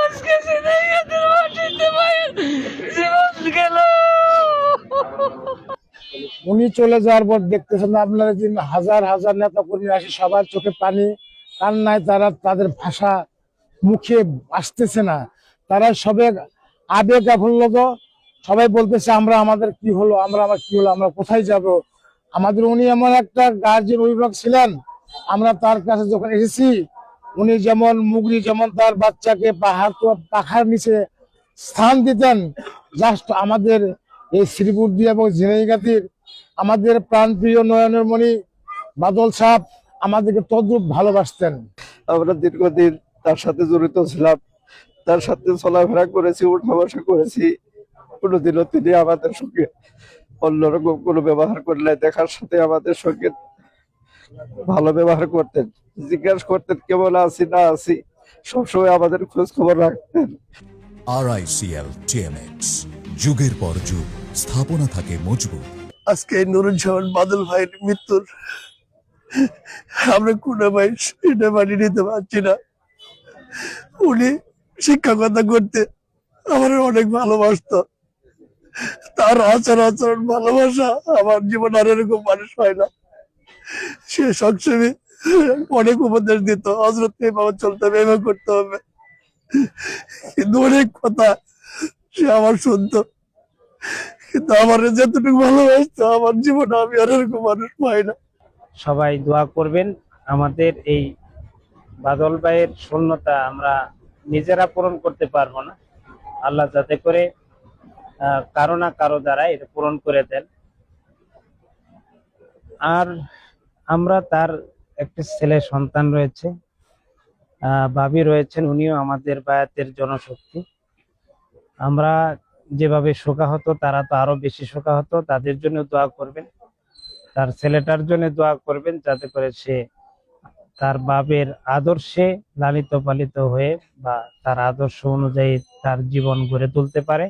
আজকে সিদ্ধার্থের মাটিতে মায়ের জীবন গেল। উনি চলে যাওয়ার পর দেখতেছেন আপনারা যে হাজার হাজার নেতা কর্মী আসে, সবার চোখে পানি, কান্নায় তারা তাদের ভাষা মুখে আসতেছে না, তারা সবে আবেগ আপ্লুত, সবাই বলতেছে আমরা আমাদের কি হলো, আমার কি হলো, আমরা কোথায় যাব। আমাদের উনি এমন একটা গার্জেন অভিভাবক ছিলেন, আমরা তার কাছে যখন এসেছি, উনি যেমন মুগরি যেমন তার বাচ্চাকে পাখার নিচে স্থান দিতেন, জাস্ট আমাদের এই শ্রীপুরদি এবং ঝিনাইগাতির আমাদের প্রাণপ্রিয় নয়নের মণি বাদল সাহেব আমাদেরকে তদ্রুপ ভালোবাসতেন। আমরা দীর্ঘদিন তার সাথে জড়িত ছিলাম, তার সাথে চলাফেরা করেছি, উঠা বসা করেছি। কোনোদিনও তিনি আমাদের সঙ্গে অন্যরকম কোনো ব্যবহার করলে দেখার সাথে আমাদের সঙ্গে ভালো ব্যবহার করতেন, জিজ্ঞাসা করতেন কেমন আছি না আছি, সবসময় আমাদের খোঁজ খবর রাখতেন। RICL TMX, যুগের পর যুগ স্থাপনা থাকে মজবুত। আজকে নুরুজ্জামান বাদল ভাইয়ের মৃত্যুর আমরা কোনো ভাই এটা মানিয়ে নিতে পারছি না। উনি শিক্ষকতা করতে আমার অনেক ভালোবাসতো, তার আচরণ ভালোবাসা আমার জীবন আর এরকম মানুষ হয় না। সে সবসময় অনেক উপদেশ দিত, হযরত এভাবে চলতে হবে, এভাবে করতে হবে, কিন্তু অনেক কথা সে আমার শুনতো। কিন্তু আমার যতটুকু ভালোবাসতো আমার জীবনে আমি আর এরকম মানুষ পাই না। সবাই দোয়া করবেন, আমাদের এই বাদল ভাইয়ের শূন্যতা আমরা নিজেরা পূরণ করতে পারবো না, আল্লাহ যাতে করে কারো না কারো দ্বারা এটা পূরণ করে দেন। আর আমরা তার একটা ছেলে সন্তান রয়েছে, ভাবি রয়েছেন, উনিও আমাদের বায়াতের জনশক্তি। আমরা যেভাবে শোকাহত, তারা তো আরো বেশি শোকাহত, তাদের জন্য দোয়া করবেন, তার ছেলেটার জন্য দোয়া করবেন, যাতে করে সে তার বাবের আদর্শে লালিত পালিত হয়ে বা তার আদর্শ অনুযায়ী তার জীবন গড়ে তুলতে পারে।